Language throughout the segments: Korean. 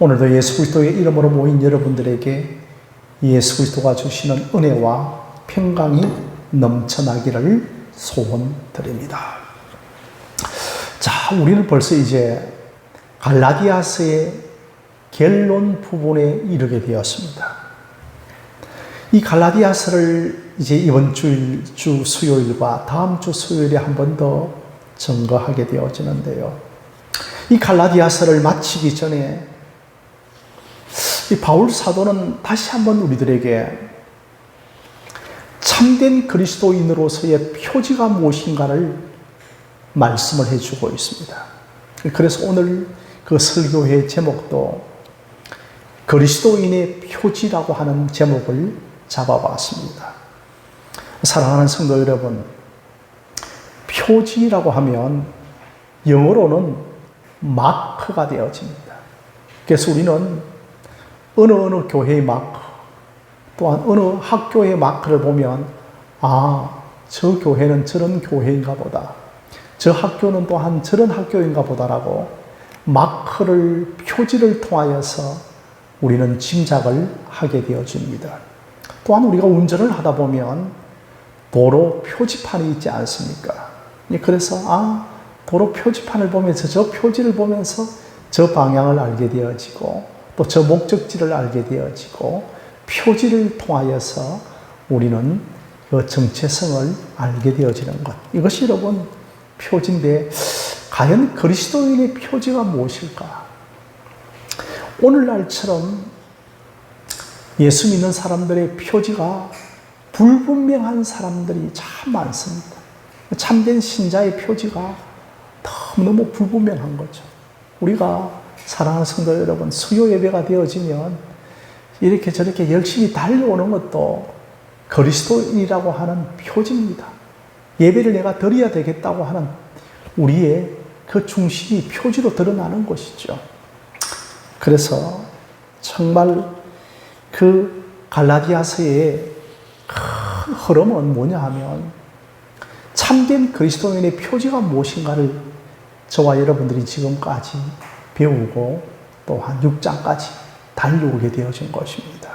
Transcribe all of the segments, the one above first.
오늘도 예수 그리스도의 이름으로 모인 여러분들에게 예수 그리스도가 주시는 은혜와 평강이 넘쳐나기를 소원드립니다. 자, 우리는 벌써 이제 갈라디아서의 결론 부분에 이르게 되었습니다. 이 갈라디아서를 이제 이번 주 수요일과 다음 주 수요일에 한 번 더 증거하게 되어지는데요. 이 갈라디아서를 마치기 전에 이 바울 사도는 다시 한번 우리들에게 참된 그리스도인으로서의 표지가 무엇인가를 말씀을 해주고 있습니다. 그래서 오늘 그 설교의 제목도 그리스도인의 표지라고 하는 제목을 잡아봤습니다. 사랑하는 성도 여러분, 표지라고 하면 영어로는 마크가 되어집니다. 그래서 우리는 어느 교회의 마크, 또한 어느 학교의 마크를 보면 저 교회는 저런 교회인가 보다, 저 학교는 또한 저런 학교인가 보다라고 마크를, 표지를 통하여서 우리는 짐작을 하게 되어집니다. 또한 우리가 운전을 하다 보면 도로 표지판이 있지 않습니까? 그래서 도로 표지판을 보면서, 저 표지를 보면서 저 방향을 알게 되어지고 또 저 목적지를 알게 되어지고 표지를 통하여서 우리는 그 정체성을 알게 되어지는 것. 이것이 여러분 표지인데, 과연 그리스도인의 표지가 무엇일까? 오늘날처럼 예수 믿는 사람들의 표지가 불분명한 사람들이 참 많습니다. 참된 신자의 표지가 너무너무 불분명한 거죠. 우리가 사랑하는 성도 여러분, 수요 예배가 되어지면 이렇게 저렇게 열심히 달려오는 것도 그리스도인이라고 하는 표지입니다. 예배를 내가 드려야 되겠다고 하는 우리의 그 중심이 표지로 드러나는 것이죠. 그래서 정말 그 갈라디아서의 큰 흐름은 뭐냐 하면 참된 그리스도인의 표지가 무엇인가를 저와 여러분들이 지금까지 배우고 또한 6장까지 달려오게 되어진 것입니다.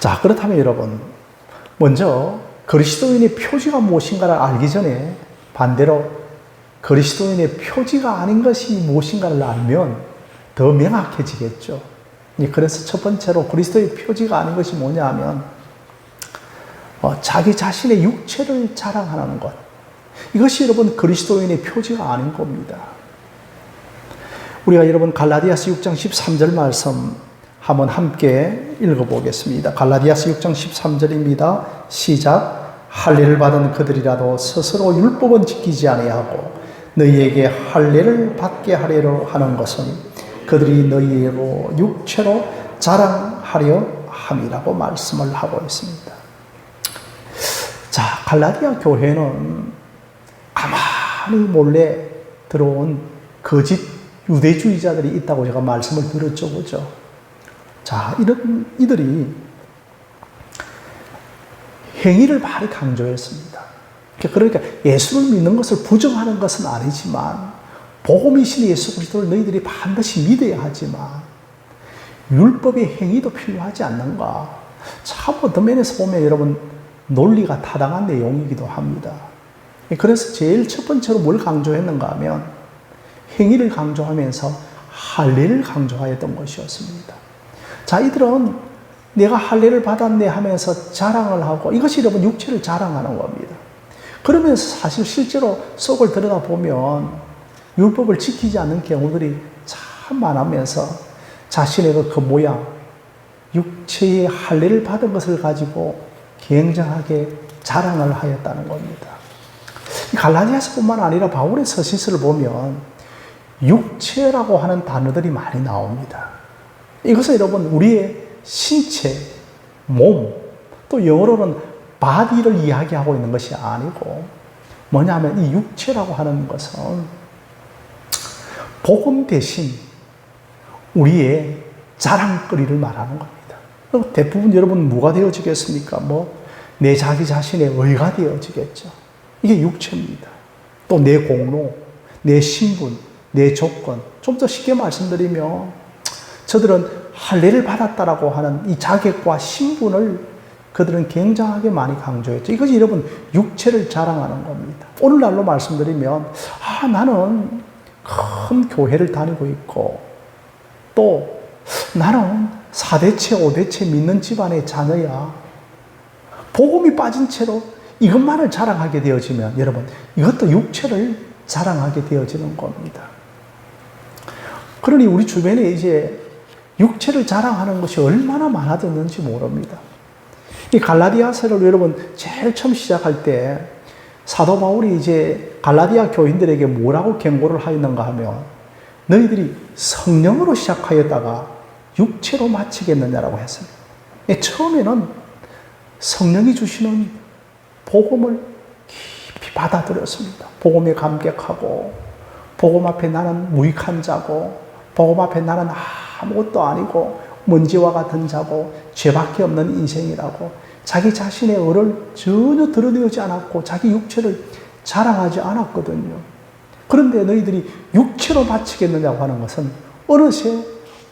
자, 그렇다면 여러분, 먼저 그리스도인의 표지가 무엇인가를 알기 전에 반대로 그리스도인의 표지가 아닌 것이 무엇인가를 알면 더 명확해지겠죠. 그래서 첫 번째로 그리스도의 표지가 아닌 것이 뭐냐 하면 자기 자신의 육체를 자랑하는 것. 이것이 여러분 그리스도인의 표지가 아닌 겁니다. 우리가 여러분 갈라디아서 6장 13절 말씀 한번 함께 읽어보겠습니다. 갈라디아서 6장 13절입니다. 시작. 할례를 받은 그들이라도 스스로 율법은 지키지 아니하고 너희에게 할례를 받게 하려고 하는 것은 그들이 너희로 육체로 자랑하려 함이라고 말씀을 하고 있습니다. 자, 갈라디아 교회는 가만히 몰래 들어온 거짓 유대주의자들이 있다고 제가 말씀을 드렸죠, 그죠? 자, 이들이 행위를 많이 강조했습니다. 그러니까 예수를 믿는 것을 부정하는 것은 아니지만, 복음이신 예수 그리스도를 너희들이 반드시 믿어야 하지만, 율법의 행위도 필요하지 않는가? 참 어떤 면에서 보면 여러분, 논리가 타당한 내용이기도 합니다. 그래서 제일 첫 번째로 뭘 강조했는가 하면, 행위를 강조하면서 할례를 강조하였던 것이었습니다. 자, 이들은 내가 할례를 받았네 하면서 자랑을 하고, 이것이 여러분 육체를 자랑하는 겁니다. 그러면서 사실 실제로 속을 들여다보면 율법을 지키지 않는 경우들이 참 많으면서 자신의 그 모양, 육체의 할례를 받은 것을 가지고 굉장하게 자랑을 하였다는 겁니다. 갈라디아서뿐만 아니라 바울의 서신서를 보면 육체라고 하는 단어들이 많이 나옵니다. 이것은 여러분 우리의 신체, 몸, 또 영어로는 body를 이야기하고 있는 것이 아니고 뭐냐면 이 육체라고 하는 것은 복음 대신 우리의 자랑거리를 말하는 겁니다. 대부분 여러분 뭐가 되어지겠습니까? 내 자기 자신의 의가 되어지겠죠. 이게 육체입니다. 또 내 공로, 내 신분, 내 조건, 좀 더 쉽게 말씀드리면 저들은 할례를 받았다라고 하는 이 자격과 신분을 그들은 굉장하게 많이 강조했죠. 이것이 여러분 육체를 자랑하는 겁니다. 오늘날로 말씀드리면 나는 큰 교회를 다니고 있고 또 나는 4대째 5대째 믿는 집안의 자녀야. 복음이 빠진 채로 이것만을 자랑하게 되어지면 여러분 이것도 육체를 자랑하게 되어지는 겁니다. 그러니 우리 주변에 이제 육체를 자랑하는 것이 얼마나 많아졌는지 모릅니다. 이 갈라디아서를 여러분 제일 처음 시작할 때 사도 바울이 이제 갈라디아 교인들에게 뭐라고 경고를 하였는가 하면 너희들이 성령으로 시작하였다가 육체로 마치겠느냐라고 했습니다. 처음에는 성령이 주시는 복음을 깊이 받아들였습니다. 복음에 감격하고 복음 앞에 나는 무익한 자고 복음 앞에 나는 아무것도 아니고 먼지와 같은 자고 죄밖에 없는 인생이라고 자기 자신의 의를 전혀 드러내지 않았고 자기 육체를 자랑하지 않았거든요. 그런데 너희들이 육체로 바치겠느냐고 하는 것은 어느새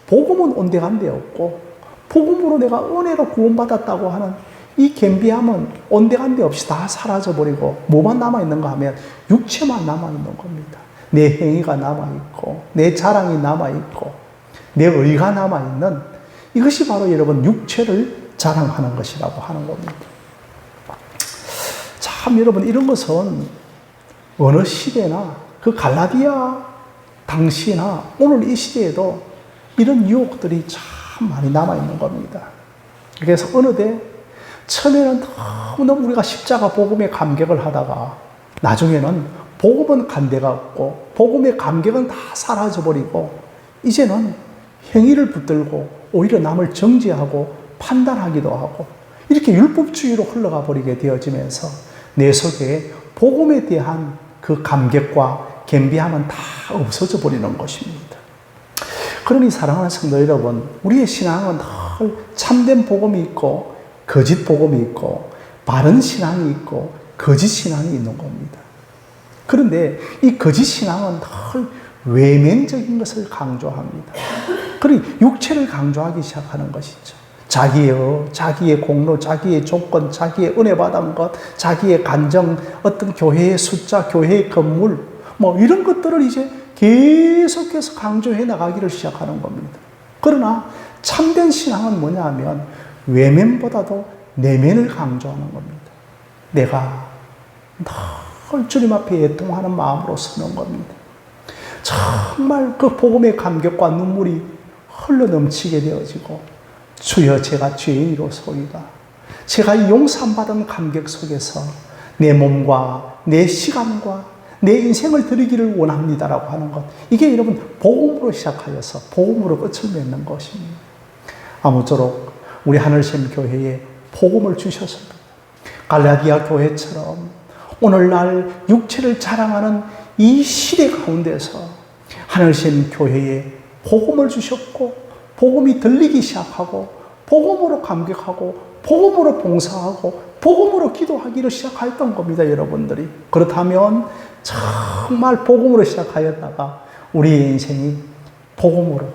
복음은 온데간데 없고 복음으로 내가 은혜로 구원받았다고 하는 이 겸비함은 온데간데 없이 다 사라져버리고 뭐만 남아있는가 하면 육체만 남아있는 겁니다. 내 행위가 남아있고 내 자랑이 남아있고 내 의가 남아있는 이것이 바로 여러분 육체를 자랑하는 것이라고 하는 겁니다. 참 여러분 이런 것은 어느 시대나 그 갈라디아 당시나 오늘 이 시대에도 이런 유혹들이 참 많이 남아있는 겁니다. 그래서 어느 때 처음에는 너무너무 우리가 십자가 복음에 감격을 하다가 나중에는 복음은 간대가 없고 복음의 감격은 다 사라져버리고 이제는 행위를 붙들고 오히려 남을 정죄하고 판단하기도 하고 이렇게 율법주의로 흘러가 버리게 되어지면서 내 속에 복음에 대한 그 감격과 겸비함은 다 없어져 버리는 것입니다. 그러니 사랑하는 성도 여러분, 우리의 신앙은 늘 참된 복음이 있고 거짓 복음이 있고 바른 신앙이 있고 거짓 신앙이 있는 겁니다. 그런데 이 거짓 신앙은 늘 외면적인 것을 강조합니다. 그러니 육체를 강조하기 시작하는 것이죠. 자기의 공로, 자기의 조건, 자기의 은혜 받은 것, 자기의 간정, 어떤 교회의 숫자, 교회의 건물, 이런 것들을 이제 계속해서 강조해 나가기를 시작하는 겁니다. 그러나 참된 신앙은 뭐냐 하면 외면보다도 내면을 강조하는 겁니다. 내가 늘 주님 앞에 애통하는 마음으로 서는 겁니다. 정말 그 복음의 감격과 눈물이 흘러 넘치게 되어지고 주여 제가 죄인이로소이다. 제가 이 용서받은 감격 속에서 내 몸과 내 시간과 내 인생을 드리기를 원합니다라고 하는 것. 이게 여러분 복음으로 시작하여서 복음으로 끝을 맺는 것입니다. 아무쪼록 우리 하늘샘 교회에 복음을 주셨습니다. 갈라디아 교회처럼 오늘날 육체를 자랑하는 이 시대 가운데서 하늘샘 교회에 복음을 주셨고 복음이 들리기 시작하고 복음으로 감격하고 복음으로 봉사하고 복음으로 기도하기를 시작하였던 겁니다. 여러분들이 그렇다면 정말 복음으로 시작하였다가 우리의 인생이 복음으로,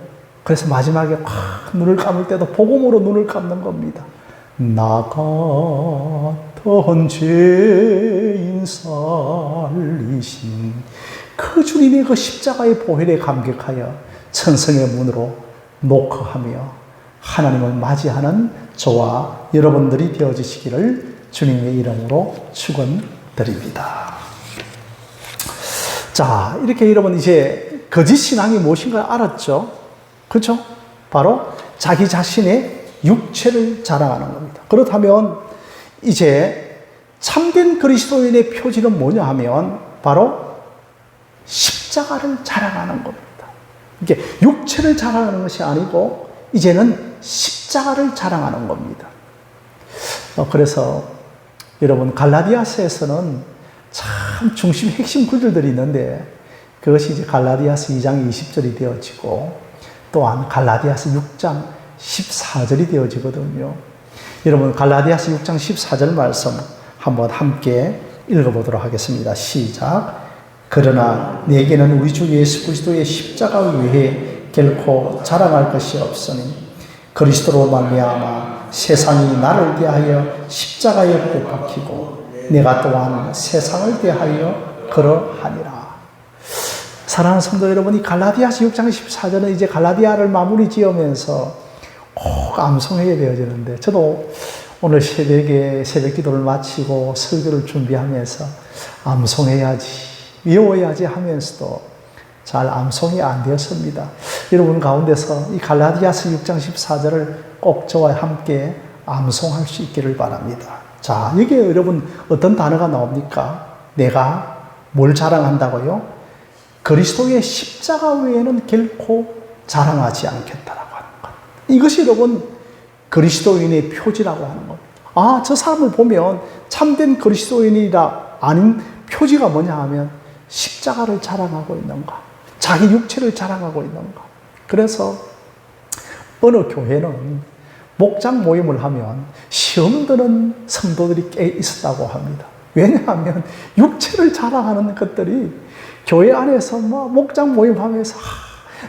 그래서 마지막에 확 눈을 감을 때도 복음으로 눈을 감는 겁니다. 나 같은 죄인 살리신 그 주님의 그 십자가의 보혈에 감격하여 천성의 문으로 노크하며 하나님을 맞이하는 저와 여러분들이 되어주시기를 주님의 이름으로 축원드립니다. 자, 이렇게 여러분 이제 거짓 신앙이 무엇인가 알았죠? 그렇죠? 바로 자기 자신의 육체를 자랑하는 겁니다. 그렇다면 이제 참된 그리스도인의 표지는 뭐냐 하면 바로 십자가를 자랑하는 겁니다. 이게 육체를 자랑하는 것이 아니고 이제는 십자가를 자랑하는 겁니다. 그래서 여러분 갈라디아서에서는 참 중심 핵심 구절들이 있는데 그것이 이제 갈라디아서 2장 20절이 되어지고 또한 갈라디아서 6장 14절이 되어지거든요. 여러분 갈라디아서 6장 14절 말씀 한번 함께 읽어보도록 하겠습니다. 시작. 그러나 내게는 우리 주 예수 그리스도의 십자가 외에 결코 자랑할 것이 없으니 그리스도로 말미암아 세상이 나를 대하여 십자가에 못 박히고 내가 또한 세상을 대하여 그러하니라. 사랑하는 성도 여러분, 이 갈라디아서 6장 14절은 이제 갈라디아를 마무리 지으면서 꼭 암송해야 되어지는데, 저도 오늘 새벽에 새벽 기도를 마치고 설교를 준비하면서 암송해야지, 외워야지 하면서도 잘 암송이 안 되었습니다. 여러분 가운데서 이 갈라디아서 6장 14절을 꼭 저와 함께 암송할 수 있기를 바랍니다. 자, 여기에 여러분 어떤 단어가 나옵니까? 내가 뭘 자랑한다고요? 그리스도의 십자가 외에는 결코 자랑하지 않겠다라고 하는 것. 이것이 여러분 그리스도인의 표지라고 하는 것. 아, 저 사람을 보면 참된 그리스도인이라 아닌 표지가 뭐냐 하면 십자가를 자랑하고 있는가, 자기 육체를 자랑하고 있는가. 그래서 어느 교회는 목장 모임을 하면 시험 드는 성도들이 꽤 있었다고 합니다. 왜냐하면 육체를 자랑하는 것들이 교회 안에서 뭐 목장 모임하면서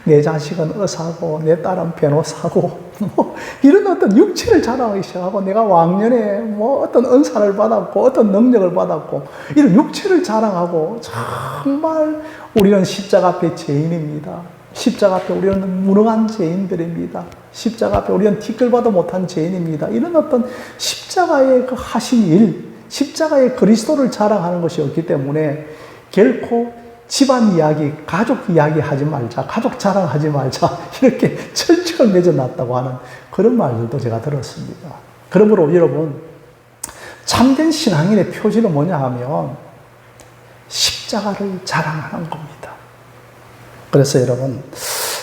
내 자식은 의사고 내 딸은 변호사고 뭐 이런 어떤 육체를 자랑하기 시작하고, 내가 왕년에 뭐 어떤 은사를 받았고 어떤 능력을 받았고 이런 육체를 자랑하고, 정말 우리는 십자가 앞에 죄인입니다. 십자가 앞에 우리는 무능한 죄인들입니다. 십자가 앞에 우리는 티끌봐도 못한 죄인입니다. 이런 어떤 십자가의 그 하신 일, 십자가의 그리스도를 자랑하는 것이 없기 때문에 결코 집안 이야기, 가족 이야기 하지 말자, 가족 자랑하지 말자, 이렇게 철칙을 맺어놨다고 하는 그런 말들도 제가 들었습니다. 그러므로 여러분, 참된 신앙인의 표지는 뭐냐 하면 십자가를 자랑하는 겁니다. 그래서 여러분,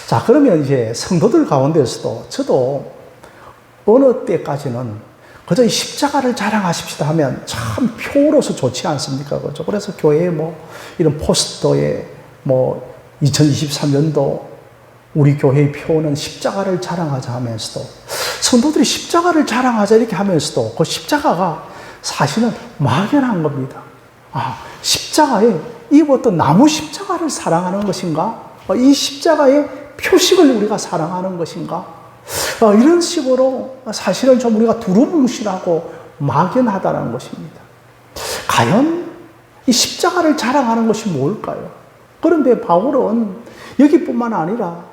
자, 그러면 이제 성도들 가운데서도 저도 어느 때까지는 그저 이 십자가를 자랑하십시다 하면 참 표로서 좋지 않습니까? 그죠? 그래서 교회에 뭐 이런 포스터에 뭐 2023년도 우리 교회의 표는 십자가를 자랑하자 하면서도, 성도들이 십자가를 자랑하자 이렇게 하면서도 그 십자가가 사실은 막연한 겁니다. 아, 십자가에 이 어떤 나무 십자가를 사랑하는 것인가? 이 십자가의 표식을 우리가 사랑하는 것인가? 이런 식으로 사실은 좀 우리가 두루뭉실하고 막연하다는 것입니다. 과연 이 십자가를 자랑하는 것이 뭘까요? 그런데 바울은 여기뿐만 아니라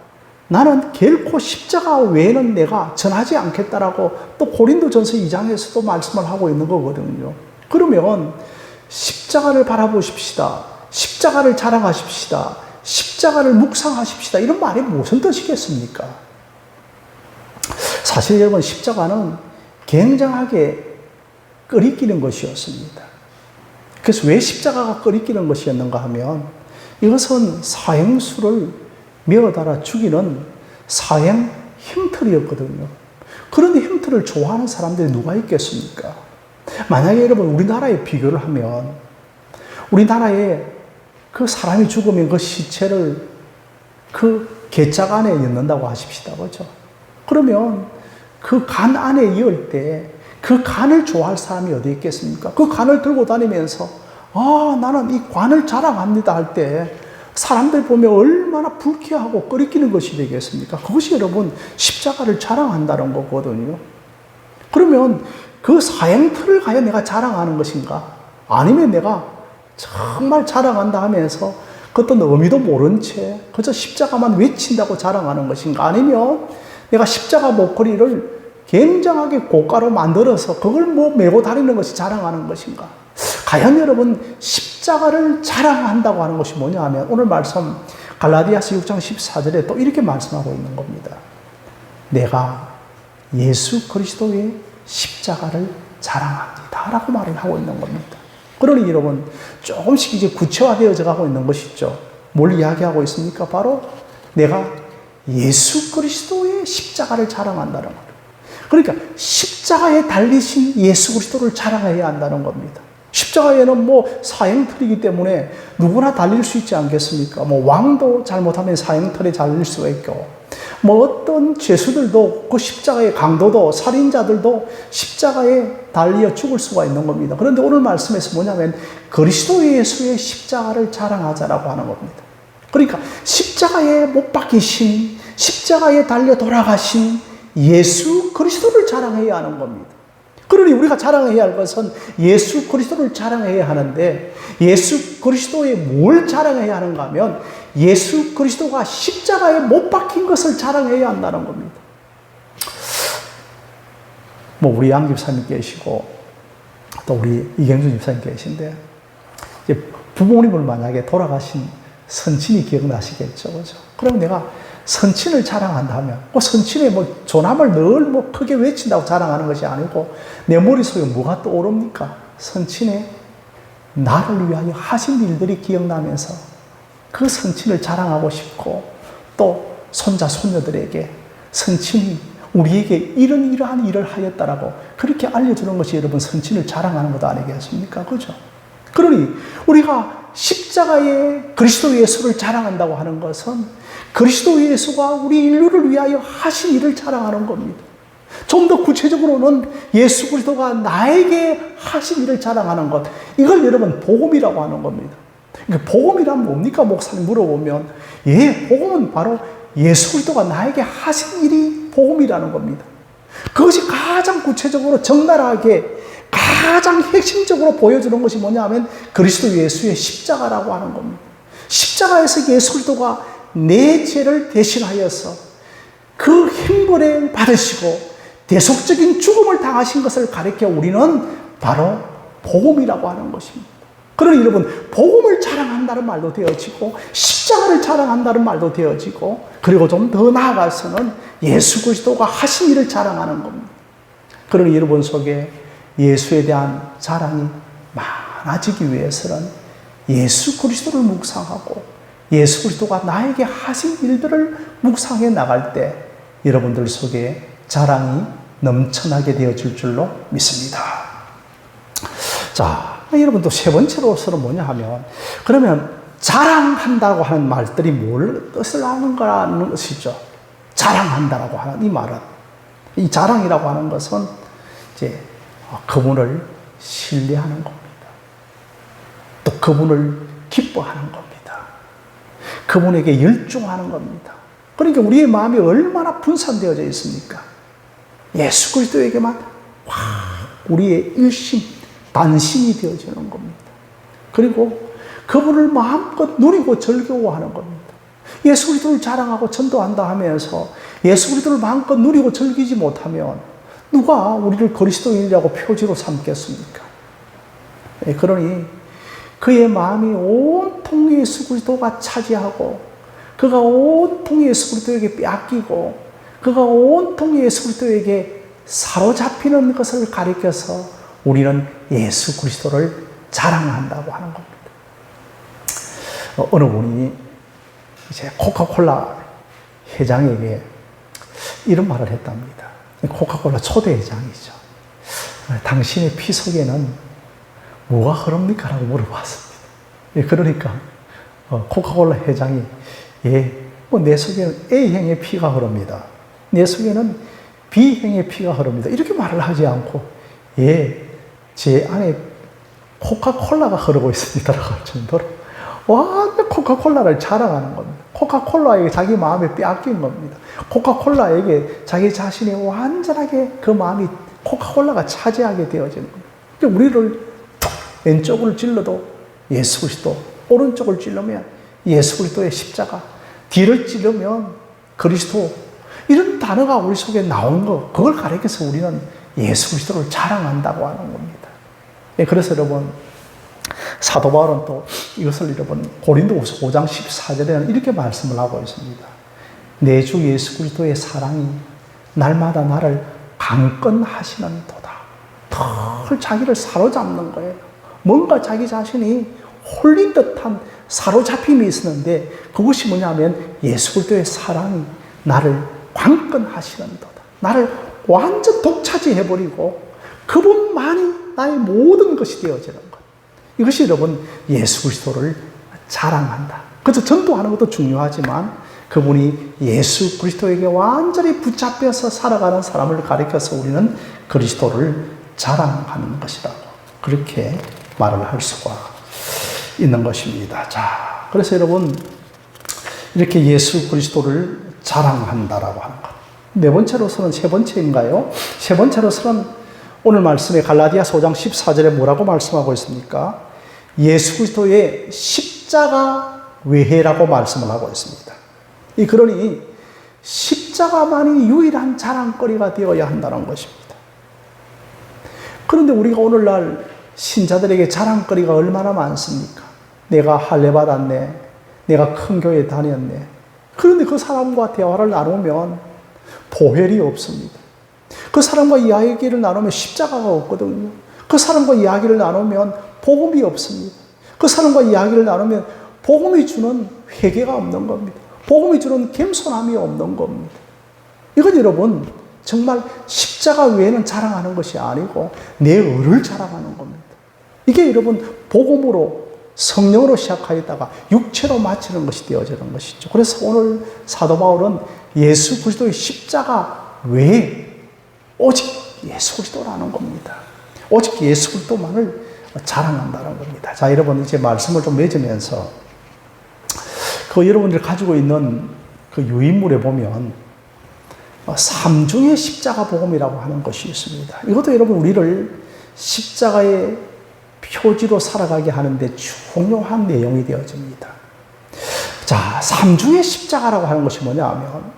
나는 결코 십자가 외에는 내가 전하지 않겠다라고 또 고린도전서 2장에서도 말씀을 하고 있는 거거든요. 그러면 십자가를 바라보십시다, 십자가를 자랑하십시다, 십자가를 묵상하십시다, 이런 말이 무슨 뜻이겠습니까? 사실 여러분, 십자가는 굉장하게 끓이끼는 것이었습니다. 그래서 왜 십자가가 끓이끼는 것이었는가 하면, 이것은 사형수를 메어달아 죽이는 사형 흉틀이었거든요. 그런데 흉틀을 좋아하는 사람들이 누가 있겠습니까? 만약에 여러분 우리나라에 비교를 하면, 우리나라에 그 사람이 죽으면 그 시체를 그 괴짝 안에 넣는다고 하십시다. 그렇죠? 그러면 그 간 안에 이을 때 그 간을 좋아할 사람이 어디 있겠습니까? 그 간을 들고 다니면서 아, 나는 이 관을 자랑합니다 할 때 사람들 보면 얼마나 불쾌하고 끓이끼는 것이 되겠습니까? 그것이 여러분 십자가를 자랑한다는 거거든요. 그러면 그 사형틀을 과연 내가 자랑하는 것인가? 아니면 내가 정말 자랑한다 하면서 그 어떤 의미도 모른 채 그저 십자가만 외친다고 자랑하는 것인가? 아니면 내가 십자가 목걸이를 굉장하게 고가로 만들어서 그걸 뭐 메고 다니는 것이 자랑하는 것인가? 과연 여러분 십자가를 자랑한다고 하는 것이 뭐냐 하면, 오늘 말씀 갈라디아서 6장 14절에 또 이렇게 말씀하고 있는 겁니다. 내가 예수 그리스도의 십자가를 자랑합니다 라고 말을 하고 있는 겁니다. 그러니 여러분 조금씩 이제 구체화되어져 가고 있는 것이죠. 뭘 이야기하고 있습니까? 바로 내가 예수 그리스도의 십자가를 자랑한다는 것. 그러니까 십자가에 달리신 예수 그리스도를 자랑해야 한다는 겁니다. 십자가에는 뭐 사형틀이기 때문에 누구나 달릴 수 있지 않겠습니까? 뭐 왕도 잘못하면 사형틀에 달릴 수가 있고, 뭐 어떤 죄수들도 그 십자가의 강도도 살인자들도 십자가에 달려 죽을 수가 있는 겁니다. 그런데 오늘 말씀에서 뭐냐면 그리스도 예수의 십자가를 자랑하자라고 하는 겁니다. 그러니까 십자가에 못 박히신, 십자가에 달려 돌아가신 예수 그리스도를 자랑해야 하는 겁니다. 그러니 우리가 자랑해야 할 것은 예수 그리스도를 자랑해야 하는데, 예수 그리스도에 뭘 자랑해야 하는가 하면 예수 그리스도가 십자가에 못 박힌 것을 자랑해야 한다는 겁니다. 뭐 우리 양 집사님 계시고 또 우리 이경준 집사님 계신데, 이제 부모님을 만약에 돌아가신 선친이 기억나시겠죠, 그죠? 그럼 내가 선친을 자랑한다면, 그 선친의 뭐 조남을 늘 뭐 크게 외친다고 자랑하는 것이 아니고, 내 머릿속에 뭐가 떠오릅니까? 선친의 나를 위하여 하신 일들이 기억나면서 그 선친을 자랑하고 싶고, 또 손자, 손녀들에게 선친이 우리에게 이러한 일을 하였다라고 그렇게 알려주는 것이 여러분 선친을 자랑하는 것 아니겠습니까? 그죠? 그러니 우리가 십자가의 그리스도 예수를 자랑한다고 하는 것은 그리스도 예수가 우리 인류를 위하여 하신 일을 자랑하는 겁니다. 좀 더 구체적으로는 예수 그리스도가 나에게 하신 일을 자랑하는 것, 이걸 여러분 복음이라고 하는 겁니다. 복음이란 뭡니까? 목사님 물어보면, 복음은 바로 예수 그리스도가 나에게 하신 일이 복음이라는 겁니다. 그것이 가장 구체적으로 적나라하게 가장 핵심적으로 보여주는 것이 뭐냐 하면 그리스도 예수의 십자가라고 하는 겁니다. 십자가에서 예수 그리스도가 내 죄를 대신하여서 그 형벌을 받으시고 대속적인 죽음을 당하신 것을 가리켜 우리는 바로 복음이라고 하는 것입니다. 그러니 여러분, 복음을 자랑한다는 말도 되어지고 십자가를 자랑한다는 말도 되어지고, 그리고 좀 더 나아가서는 예수 그리스도가 하신 일을 자랑하는 겁니다. 그러니 여러분 속에 예수에 대한 자랑이 많아지기 위해서는 예수 그리스도를 묵상하고 예수 그리스도가 나에게 하신 일들을 묵상해 나갈 때 여러분들 속에 자랑이 넘쳐나게 되어질 줄로 믿습니다. 자, 여러분 또 세 번째로서는 뭐냐 하면, 그러면 자랑한다고 하는 말들이 뭘 뜻을 하는 거라는 것이죠. 자랑한다라고 하는 이 말은, 이 자랑이라고 하는 것은 이제 그분을 신뢰하는 겁니다. 또 그분을 기뻐하는 겁니다. 그분에게 열중하는 겁니다. 그러니까 우리의 마음이 얼마나 분산되어져 있습니까? 예수 그리스도에게만 우리의 일심, 단심이 되어지는 겁니다. 그리고 그분을 마음껏 누리고 즐거워하는 겁니다. 예수 그리스도를 자랑하고 전도한다 하면서 예수 그리스도를 마음껏 누리고 즐기지 못하면 누가 우리를 그리스도인이라고 표지로 삼겠습니까? 그러니 그의 마음이 온통 예수 그리스도가 차지하고, 그가 온통 예수 그리스도에게 뺏기고, 그가 온통 예수 그리스도에게 사로잡히는 것을 가리켜서 우리는 예수 그리스도를 자랑한다고 하는 겁니다. 어느 분이 이제 코카콜라 회장에게 이런 말을 했답니다. 코카콜라 초대 회장이죠. 당신의 피 속에는 뭐가 흐릅니까? 라고 물어봤습니다. 그러니까 코카콜라 회장이 내 속에는 A형의 피가 흐릅니다. 내 속에는 B형의 피가 흐릅니다. 이렇게 말을 하지 않고 제 안에 코카콜라가 흐르고 있습니다. 라고 할 정도로 완전 코카콜라를 자랑하는 겁니다. 코카콜라에게 자기 마음이 빼앗긴 겁니다. 코카콜라에게 자기 자신이 완전하게 그 마음이 코카콜라가 차지하게 되어지는 겁니다. 그러니까 우리를 왼쪽을 찔러도 예수 그리스도, 오른쪽을 찔르면 예수 그리스도의 십자가, 뒤를 찔르면 그리스도, 이런 단어가 우리 속에 나온 거, 그걸 가리켜서 우리는 예수 그리스도를 자랑한다고 하는 겁니다. 그래서 여러분, 사도 바울은 또 이것을 여러분 고린도후서 5장 14절에는 이렇게 말씀을 하고 있습니다. 내 주 예수 그리스도의 사랑이 날마다 나를 강건하시는 도다. 덜 자기를 사로잡는 거예요. 뭔가 자기 자신이 홀린 듯한 사로잡힘이 있었는데, 그것이 뭐냐면 예수 그리스도의 사랑이 나를 강건하시는 도다. 나를 완전 독차지해버리고 그분만이 나의 모든 것이 되어지는 것. 이것이 여러분 예수 그리스도를 자랑한다. 그래서 전도하는 것도 중요하지만 그분이 예수 그리스도에게 완전히 붙잡혀서 살아가는 사람을 가리켜서 우리는 그리스도를 자랑하는 것이라고 그렇게 말을 할 수가 있는 것입니다. 자, 그래서 여러분 이렇게 예수 그리스도를 자랑한다라고 하는 것. 네 번째로서는 세 번째인가요? 세 번째로서는 오늘 말씀에 갈라디아서 5장 14절에 뭐라고 말씀하고 있습니까? 예수 그리스도의 십자가 외회라고 말씀을 하고 있습니다. 그러니 십자가만이 유일한 자랑거리가 되어야 한다는 것입니다. 그런데 우리가 오늘날 신자들에게 자랑거리가 얼마나 많습니까? 내가 할례 받았네. 내가 큰 교회 다녔네. 그런데 그 사람과 대화를 나누면 보혈이 없습니다. 그 사람과 이야기를 나누면 십자가가 없거든요. 그 사람과 이야기를 나누면 복음이 없습니다. 그 사람과 이야기를 나누면 복음이 주는 회개가 없는 겁니다. 복음이 주는 겸손함이 없는 겁니다. 이건 여러분 정말 십자가 외에는 자랑하는 것이 아니고 내 의를 자랑하는 겁니다. 이게 여러분 복음으로 성령으로 시작하였다가 육체로 마치는 것이 되어지는 것이죠. 그래서 오늘 사도 바울은 예수 그리스도의 십자가 외에 오직 예수 그리스도라는 겁니다. 오직 예수 그리스도만을 자랑한다는 겁니다. 자, 여러분 이제 말씀을 좀 맺으면서 그 여러분들이 가지고 있는 그 유인물에 보면 삼중의 십자가 복음이라고 하는 것이 있습니다. 이것도 여러분 우리를 십자가의 표지로 살아가게 하는데 중요한 내용이 되어집니다. 자, 삼중의 십자가라고 하는 것이 뭐냐 하면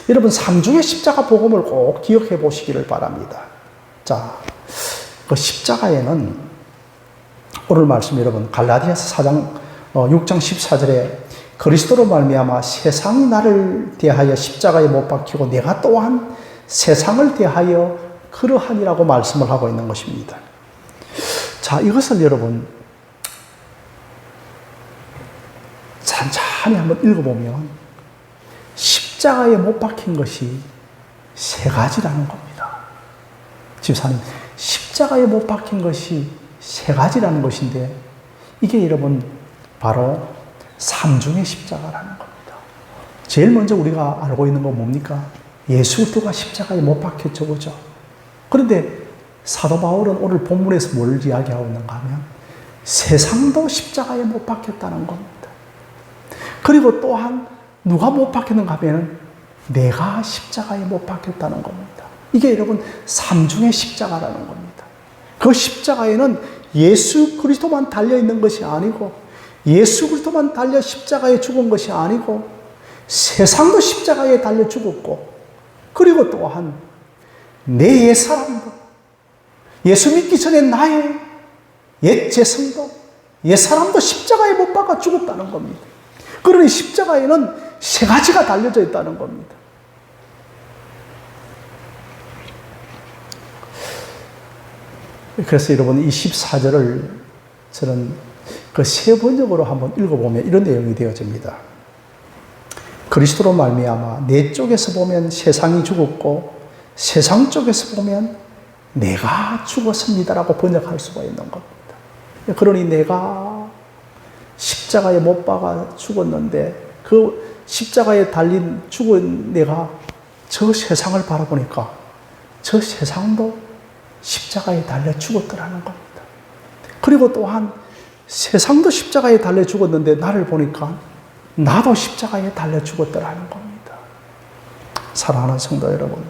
여러분 삼중의 십자가 복음을 꼭 기억해 보시기를 바랍니다. 자, 그 십자가에는 오늘 말씀 여러분 갈라디아서 6장 14절에 그리스도로 말미암아 세상이 나를 대하여 십자가에 못 박히고 내가 또한 세상을 대하여 그러하니라고 말씀을 하고 있는 것입니다. 자, 이것을 여러분 찬찬히 한번 읽어보면 십자가에 못 박힌 것이 세 가지라는 겁니다. 집사님, 십자가에 못 박힌 것이 세 가지라는 것인데 이게 여러분 바로 삼중의 십자가라는 겁니다. 제일 먼저 우리가 알고 있는 건 뭡니까? 예수 그리스도가 십자가에 못 박혔죠, 그죠? 그런데 사도 바울은 오늘 본문에서 뭘 이야기하고 있는가 하면 세상도 십자가에 못 박혔다는 겁니다. 그리고 또한 누가 못 박혔는가 하면 내가 십자가에 못 박혔다는 겁니다. 이게 여러분 삼중의 십자가라는 겁니다. 그 십자가에는 예수 그리스도만 달려있는 것이 아니고 예수 그리스도만 달려 십자가에 죽은 것이 아니고 세상도 십자가에 달려 죽었고 그리고 또한 내 옛사람도 예수 믿기 전에 나의 옛 재성도 옛사람도 십자가에 못 박아 죽었다는 겁니다. 그러니 십자가에는 세 가지가 달려져 있다는 겁니다. 그래서 여러분 이 14절을 저는 그 세 번역으로 한번 읽어보면 이런 내용이 되어집니다. 그리스도로 말미암아 내 쪽에서 보면 세상이 죽었고 세상 쪽에서 보면 내가 죽었습니다라고 번역할 수가 있는 겁니다. 그러니 내가 십자가에 못 박아 죽었는데 그 십자가에 달린 죽은 내가 저 세상을 바라보니까 저 세상도 십자가에 달려 죽었더라는 겁니다. 그리고 또한 세상도 십자가에 달려 죽었는데 나를 보니까 나도 십자가에 달려 죽었더라는 겁니다. 사랑하는 성도 여러분,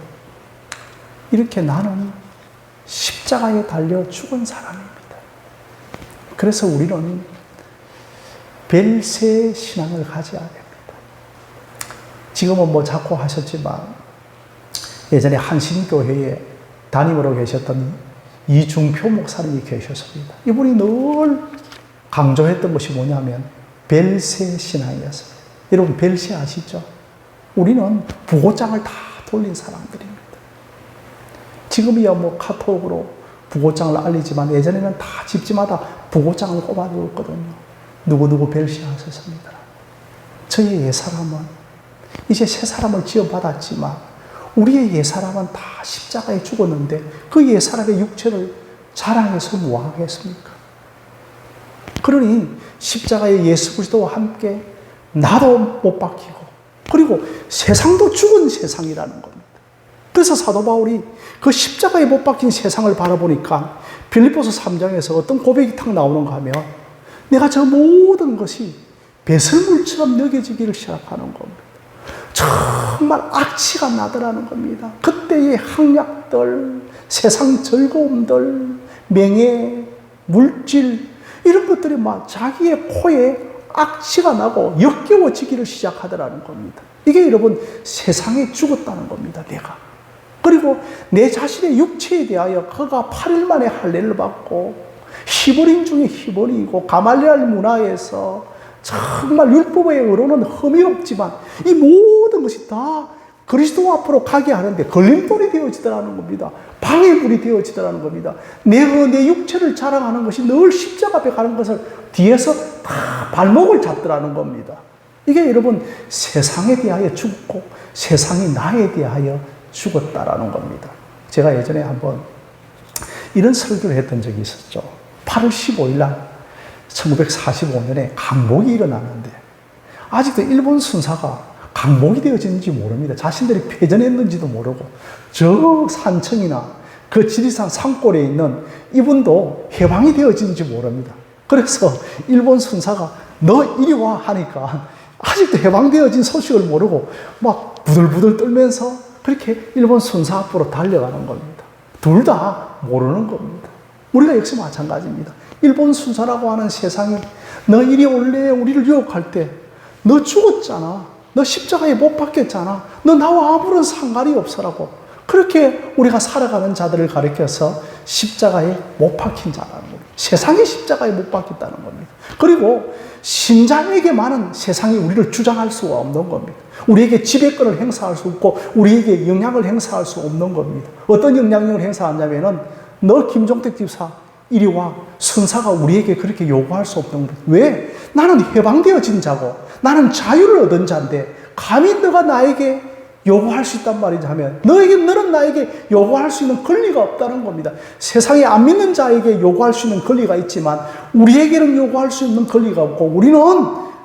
이렇게 나는 십자가에 달려 죽은 사람입니다. 그래서 우리는 벨세 신앙을 가져야 됩니다. 지금은 뭐 자꾸 하셨지만 예전에 한신교회에 담임으로 계셨던 이중표 목사님이 계셨습니다. 이분이 늘 강조했던 것이 뭐냐면 벨세 신앙이었어요. 여러분 벨세 아시죠? 우리는 부고장을 다 돌린 사람들입니다. 지금이야 뭐 카톡으로 부고장을 알리지만 예전에는 다 집집마다 부고장을 꼽아두었거든요. 누구누구 벨세 하셨습니다. 저의 옛사람은 이제 새 사람을 지어받았지만 우리의 옛사람은 다 십자가에 죽었는데 그 옛사람의 육체를 자랑해서 뭐하겠습니까? 그러니 십자가에 예수 그리스도와 함께 나도 못 박히고 그리고 세상도 죽은 세상이라는 겁니다. 그래서 사도 바울이 그 십자가에 못 박힌 세상을 바라보니까 빌립보서 3장에서 어떤 고백이 탁 나오는가 하면 내가 저 모든 것이 배설물처럼 느껴지기를 시작하는 겁니다. 정말 악취가 나더라는 겁니다. 그때의 학약들, 세상 즐거움들, 명예, 물질 이런 것들이 막 자기의 코에 악취가 나고 역겨워지기를 시작하더라는 겁니다. 이게 여러분 세상에 죽었다는 겁니다. 내가. 그리고 내 자신의 육체에 대하여 그가 8일 만에 할례를 받고 히브리인 중에 히브리이고 가말리엘 문화에서 정말 율법의 의로는 흠이없지만 이 모든 것이 다 그리스도 앞으로 가게 하는데 걸림돌이 되어지더라는 겁니다. 방해물이 되어지더라는 겁니다. 내가 내 육체를 자랑하는 것이 늘 십자가 앞에 가는 것을 뒤에서 다 발목을 잡더라는 겁니다. 이게 여러분 세상에 대하여 죽고 세상이 나에 대하여 죽었다라는 겁니다. 제가 예전에 한번 이런 설교를 했던 적이 있었죠. 8월 15일 날 1945년에 강복이 일어났는데 아직도 일본 순사가 강복이 되어졌는지 모릅니다. 자신들이 패전했는지도 모르고 저 산청이나 그 지리산 산골에 있는 이분도 해방이 되어진지 모릅니다. 그래서 일본 순사가 너 이리 와 하니까 아직도 해방되어진 소식을 모르고 막 부들부들 떨면서 그렇게 일본 순사 앞으로 달려가는 겁니다. 둘 다 모르는 겁니다. 우리가 역시 마찬가지입니다. 일본 순사라고 하는 세상이 너 이리 올래 우리를 유혹할 때 너 죽었잖아. 너 십자가에 못 박혔잖아. 너 나와 아무런 상관이 없어라고 그렇게 우리가 살아가는 자들을 가리켜서 십자가에 못 박힌 자라는 겁니다. 세상이 십자가에 못 박혔다는 겁니다. 그리고 신자에게만은 세상이 우리를 주장할 수가 없는 겁니다. 우리에게 지배권을 행사할 수 없고 우리에게 영향을 행사할 수 없는 겁니다. 어떤 영향력을 행사하냐면은 너 김종택 집사 이리 와. 순사가 우리에게 그렇게 요구할 수 없는 겁니다. 왜? 나는 해방되어진 자고 나는 자유를 얻은 자인데 감히 너가 나에게 요구할 수 있단 말이지 하면 너는 나에게 요구할 수 있는 권리가 없다는 겁니다. 세상에 안 믿는 자에게 요구할 수 있는 권리가 있지만 우리에게는 요구할 수 있는 권리가 없고 우리는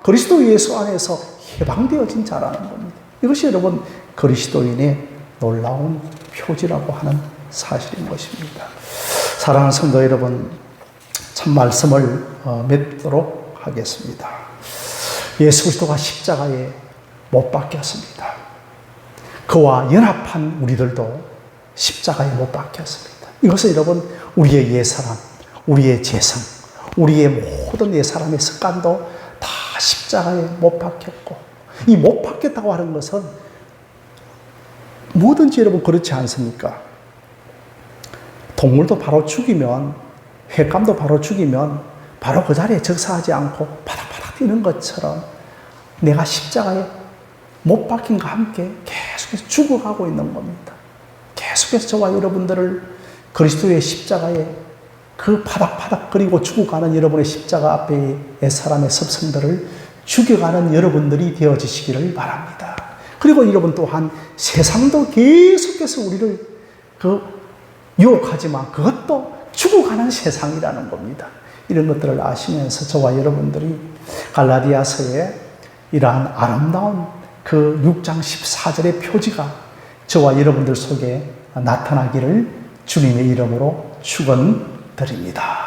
그리스도 예수 안에서 해방되어진 자라는 겁니다. 이것이 여러분 그리스도인의 놀라운 표지라고 하는 사실인 것입니다. 사랑하는 성도 여러분, 참 말씀을 맺도록 하겠습니다. 예수 그리스도가 십자가에 못 박혔습니다. 그와 연합한 우리들도 십자가에 못 박혔습니다. 이것은 여러분 우리의 옛사람, 우리의 재성, 우리의 모든 옛사람의 습관도 다 십자가에 못 박혔고 이 못 박혔다고 하는 것은 뭐든지 여러분 그렇지 않습니까? 동물도 바로 죽이면 횟감도 바로 죽이면 바로 그 자리에 즉사하지 않고 바닥바닥 뛰는 것처럼 내가 십자가에 못 박힌과 함께 계속해서 죽어가고 있는 겁니다. 계속해서 저와 여러분들을 그리스도의 십자가에 그 바닥바닥 그리고 죽어가는 여러분의 십자가 앞에 사람의 섭성들을 죽여가는 여러분들이 되어지시기를 바랍니다. 그리고 여러분 또한 세상도 계속해서 우리를 유혹하지만 그것도 죽어가는 세상이라는 겁니다. 이런 것들을 아시면서 저와 여러분들이 갈라디아서에 이러한 아름다운 그 6장 14절의 표지가 저와 여러분들 속에 나타나기를 주님의 이름으로 축원드립니다.